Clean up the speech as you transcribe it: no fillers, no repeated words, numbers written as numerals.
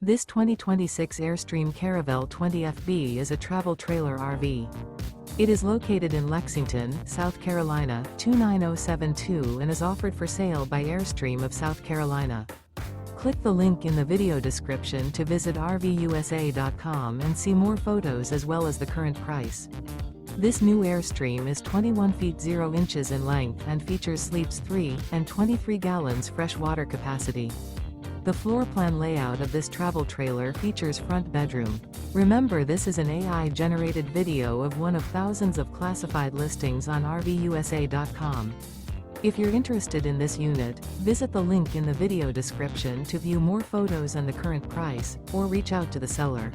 This 2026 Airstream Caravel 20FB is a travel trailer RV. It is located in Lexington, South Carolina, 29072 and is offered for sale by Airstream of South Carolina. Click the link in the video description to visit RVUSA.com and see more photos as well as the current price. This new Airstream is 21 feet 0 inches in length and features sleeps 3 and 23 gallons fresh water capacity. The floor plan layout of this travel trailer features front bedroom. Remember, this is an AI-generated video of one of thousands of classified listings on RVUSA.com. If you're interested in this unit, visit the link in the video description to view more photos and the current price, or reach out to the seller.